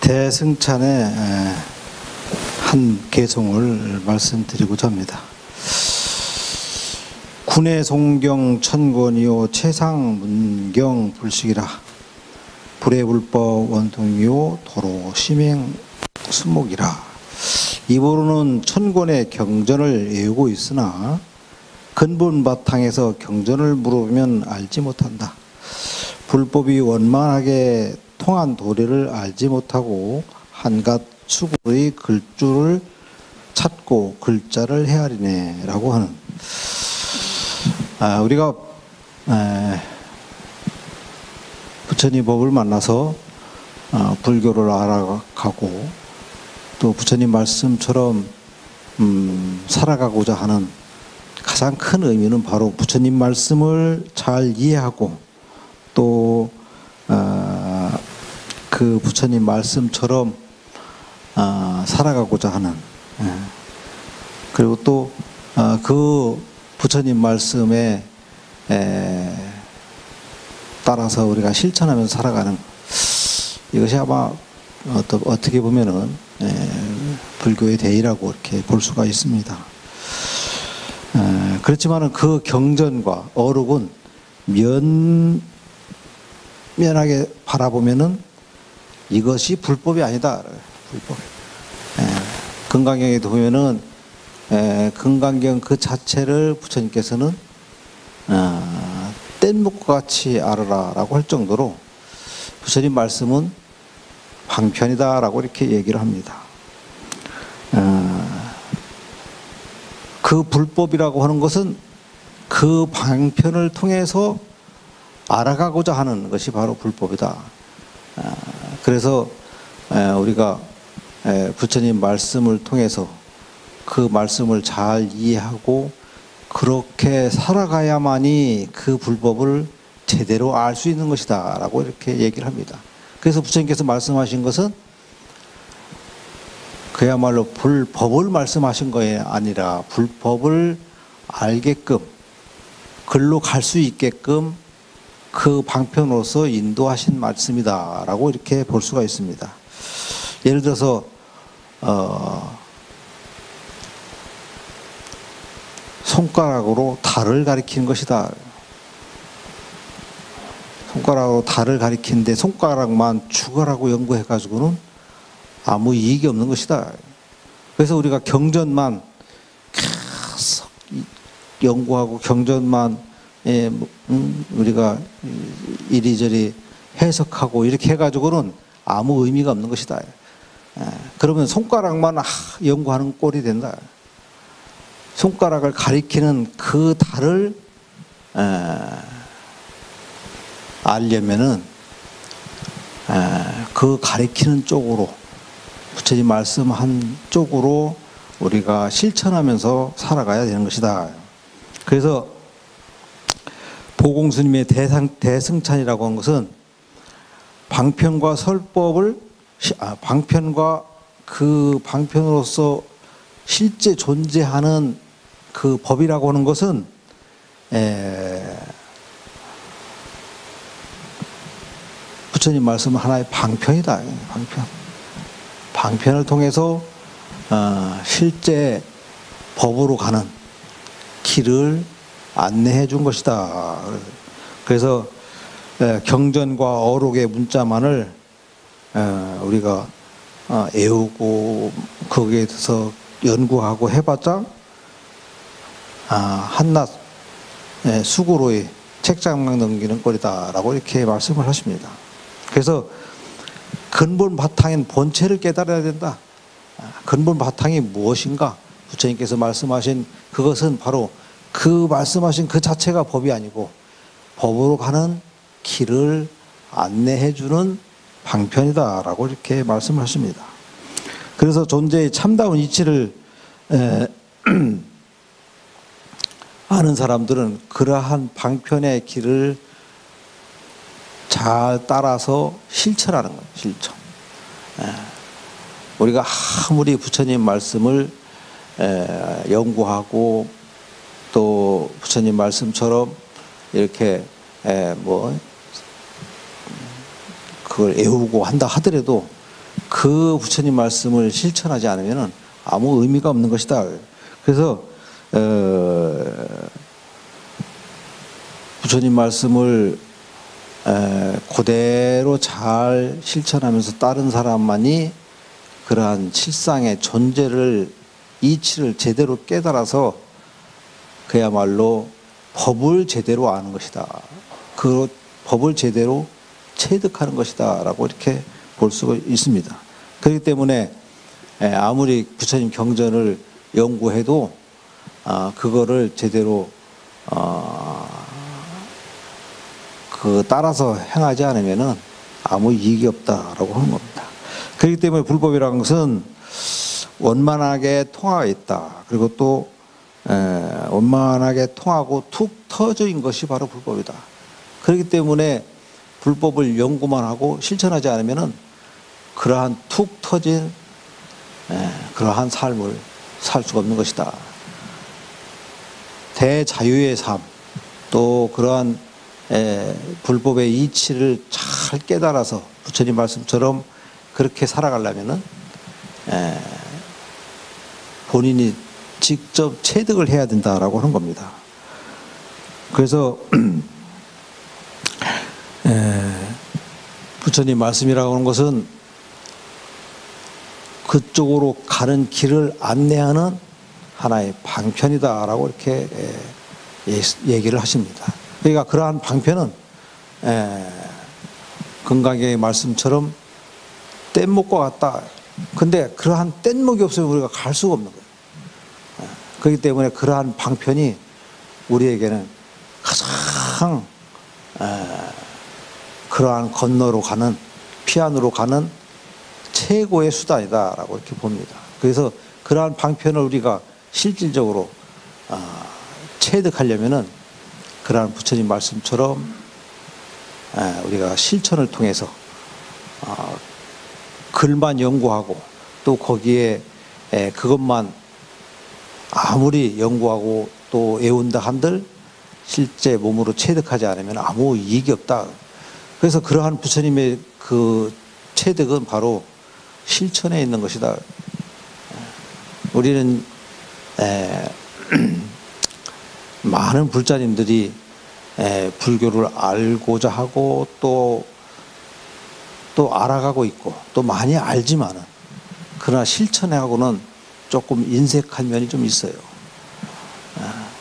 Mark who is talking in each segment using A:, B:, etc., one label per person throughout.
A: 대승찬의 한 개송을 말씀드리고자 합니다. 군의 송경 천권이요 최상 문경 불식이라 불의 불법 원통이요 도로 심행 수목이라. 입으로는 천권의 경전을 외우고 있으나 근본 바탕에서 경전을 물어보면 알지 못한다. 불법이 원만하게 통한 도리를 알지 못하고 한갓 수고의 글줄을 찾고 글자를 헤아리네 라고 하는, 우리가 부처님 법을 만나서 불교를 알아가고 또 부처님 말씀처럼 살아가고자 하는 가장 큰 의미는 바로 부처님 말씀을 잘 이해하고 또 그 부처님 말씀처럼 살아가고자 하는, 그리고 또 그 부처님 말씀에 따라서 우리가 실천하면서 살아가는, 이것이 아마 어떻게 보면은 불교의 대의라고 이렇게 볼 수가 있습니다. 그렇지만은 그 경전과 어록은 면면하게 바라보면은 이것이 불법이 아니다. 불법. 금강경에도 보면은 금강경 그 자체를 부처님께서는 뗏목과 같이 알아라라고 할 정도로 부처님 말씀은 방편이다라고 이렇게 얘기를 합니다. 그 불법이라고 하는 것은 그 방편을 통해서 알아가고자 하는 것이 바로 불법이다. 그래서 우리가 부처님 말씀을 통해서 그 말씀을 잘 이해하고 그렇게 살아가야만이 그 불법을 제대로 알 수 있는 것이다 라고 이렇게 얘기를 합니다. 그래서 부처님께서 말씀하신 것은 그야말로 불법을 말씀하신 것이 아니라 불법을 알게끔 글로 갈 수 있게끔 그 방편으로서 인도하신 말씀이다 라고 이렇게 볼 수가 있습니다. 예를 들어서 손가락으로 달을 가리키는 것이다. 손가락으로 달을 가리키는데 손가락만 죽어라고 연구해 가지고는 아무 이익이 없는 것이다. 그래서 우리가 경전만 계속 연구하고 경전만 우리가 이리저리 해석하고 이렇게 해가지고는 아무 의미가 없는 것이다. 그러면 손가락만 연구하는 꼴이 된다. 손가락을 가리키는 그 달을 알려면은 그 가리키는 쪽으로 부처님 말씀한 쪽으로 우리가 실천하면서 살아가야 되는 것이다. 그래서 보공스님의 대승찬이라고 한 것은 방편과 설법을 방편과 그 방편으로서 실제 존재하는 그 법이라고 하는 것은 부처님 말씀은 하나의 방편이다. 방편을 통해서 실제 법으로 가는 길을 안내해 준 것이다. 그래서 경전과 어록의 문자만을 우리가 외우고 거기에 대해서 연구하고 해봤자 한낱 수고로의 책장만 넘기는 꼴이다라고 이렇게 말씀을 하십니다. 그래서 근본 바탕인 본체를 깨달아야 된다. 근본 바탕이 무엇인가? 부처님께서 말씀하신 그것은 바로 그 말씀하신 그 자체가 법이 아니고 법으로 가는 길을 안내해 주는 방편이다라고 이렇게 말씀을 하십니다. 그래서 존재의 참다운 이치를 아는 사람들은 그러한 방편의 길을 잘 따라서 실천하는 거예요. 실천. 우리가 아무리 부처님 말씀을 연구하고 또 부처님 말씀처럼 이렇게 그걸 애우고 한다 하더라도 그 부처님 말씀을 실천하지 않으면 아무 의미가 없는 것이다. 그래서 부처님 말씀을 그대로 잘 실천하면서 따른 사람만이 그러한 실상의 존재를 이치를 제대로 깨달아서 그야말로 법을 제대로 아는 것이다. 그 법을 제대로 체득하는 것이다 라고 이렇게 볼 수가 있습니다. 그렇기 때문에 아무리 부처님 경전을 연구해도 그거를 제대로 따라서 행하지 않으면은 아무 이익이 없다라고 하는 겁니다. 그렇기 때문에 불법이라는 것은 원만하게 통하가 있다. 그리고 또 원만하게 통하고 툭 터진 것이 바로 불법이다. 그렇기 때문에 불법을 연구만 하고 실천하지 않으면은 그러한 툭 터진 그러한 삶을 살 수가 없는 것이다. 대자유의 삶, 또 그러한 불법의 이치를 잘 깨달아서 부처님 말씀처럼 그렇게 살아가려면은 본인이 직접 체득을 해야 된다라고 하는 겁니다. 그래서 부처님 말씀이라고 하는 것은 그쪽으로 가는 길을 안내하는 하나의 방편이다라고 이렇게 얘기를 하십니다. 그러니까 그러한 방편은 건강의 말씀처럼 뗏목과 같다. 근데 그러한 뗏목이 없으면 우리가 갈 수가 없는 거예요. 그렇기 때문에 그러한 방편이 우리에게는 가장 그러한 건너로 가는, 피안으로 가는 최고의 수단이다라고 이렇게 봅니다. 그래서 그러한 방편을 우리가 실질적으로 체득하려면은 그러한 부처님 말씀처럼 우리가 실천을 통해서 글만 연구하고 또 거기에 그것만 아무리 연구하고 또 애운다 한들 실제 몸으로 체득하지 않으면 아무 이익이 없다. 그래서 그러한 부처님의 그 체득은 바로 실천에 있는 것이다. 우리는 많은 불자님들이 불교를 알고자 하고 또 알아가고 있고 또 많이 알지만은 그러나 실천하고는 조금 인색한 면이 좀 있어요.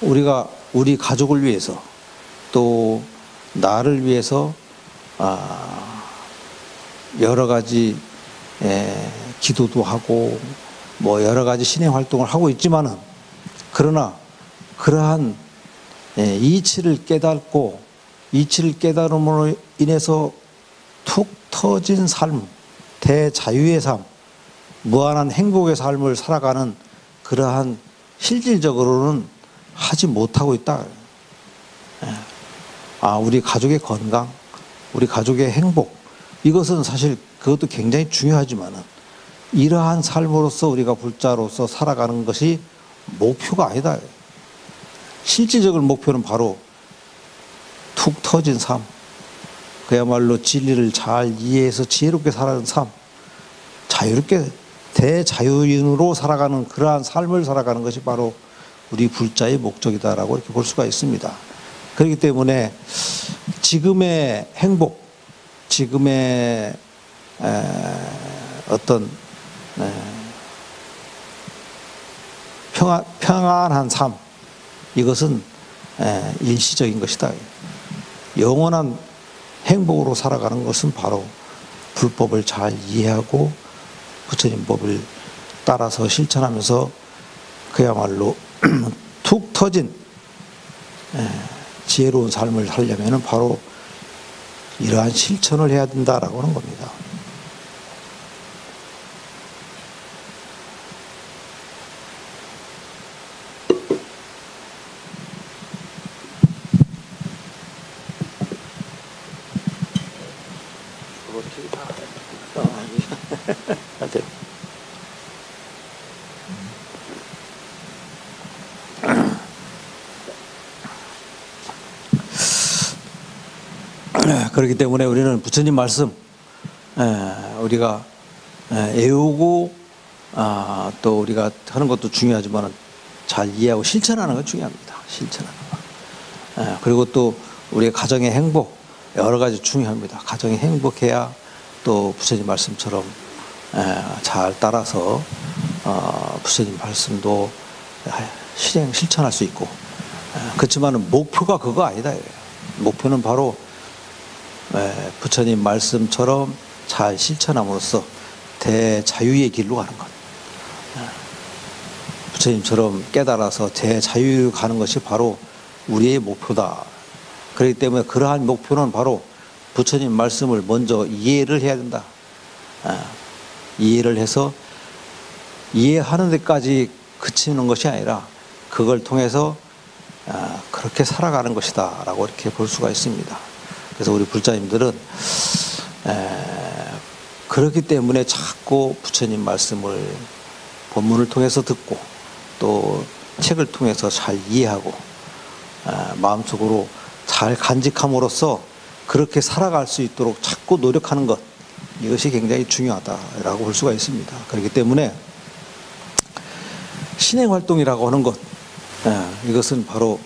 A: 우리가 우리 가족을 위해서 또 나를 위해서 여러 가지 기도도 하고 뭐 여러 가지 신행 활동을 하고 있지만은 그러나 그러한 이치를 깨닫고 이치를 깨달음으로 인해서 툭 터진 삶, 대자유의 삶, 무한한 행복의 삶을 살아가는 그러한 실질적으로는 하지 못하고 있다. 우리 가족의 건강, 우리 가족의 행복, 이것은 사실 그것도 굉장히 중요하지만은 이러한 삶으로서 우리가 불자로서 살아가는 것이 목표가 아니다. 실질적인 목표는 바로 툭 터진 삶, 그야말로 진리를 잘 이해해서 지혜롭게 살아가는 삶, 자유롭게 대자유인으로 살아가는 그러한 삶을 살아가는 것이 바로 우리 불자의 목적이다라고 이렇게 볼 수가 있습니다. 그렇기 때문에 지금의 행복, 지금의 어떤 평안한 삶, 이것은 일시적인 것이다. 영원한 행복으로 살아가는 것은 바로 불법을 잘 이해하고 부처님 법을 따라서 실천하면서 그야말로 툭 터진 지혜로운 삶을 살려면 바로 이러한 실천을 해야 된다라고 하는 겁니다. 그렇기 때문에 우리는 부처님 말씀, 우리가 애우고 또 우리가 하는 것도 중요하지만 잘 이해하고 실천하는 건 중요합니다. 실천하는 거. 그리고 또 우리 가정의 행복 여러 가지 중요합니다. 가정이 행복해야 또 부처님 말씀처럼 잘 따라서 부처님 말씀도 실천할 수 있고 그렇지만 목표가 그거 아니다. 목표는 바로 부처님 말씀처럼 잘 실천함으로써 대자유의 길로 가는 것. 부처님처럼 깨달아서 대자유로 가는 것이 바로 우리의 목표다. 그렇기 때문에 그러한 목표는 바로 부처님 말씀을 먼저 이해를 해야 된다. 이해를 해서 이해하는 데까지 그치는 것이 아니라 그걸 통해서 그렇게 살아가는 것이다 라고 이렇게 볼 수가 있습니다. 그래서 우리 불자님들은 그렇기 때문에 자꾸 부처님 말씀을 본문을 통해서 듣고 또 책을 통해서 잘 이해하고 마음속으로 잘 간직함으로써 그렇게 살아갈 수 있도록 자꾸 노력하는 것, 이것이 굉장히 중요하다라고 볼 수가 있습니다. 그렇기 때문에 신행활동이라고 하는 것, 이것은 바로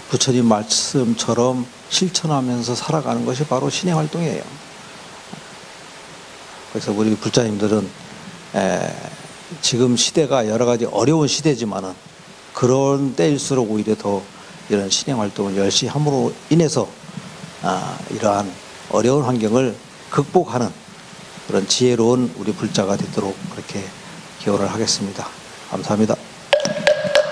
A: 부처님 말씀처럼 실천하면서 살아가는 것이 바로 신행활동이에요. 그래서 우리 불자님들은 지금 시대가 여러 가지 어려운 시대지만은 그런 때일수록 오히려 더 이런 신행활동을 열심히 함으로 인해서 이러한 어려운 환경을 극복하는 그런 지혜로운 우리 불자가 되도록 그렇게 기원을 하겠습니다. 감사합니다.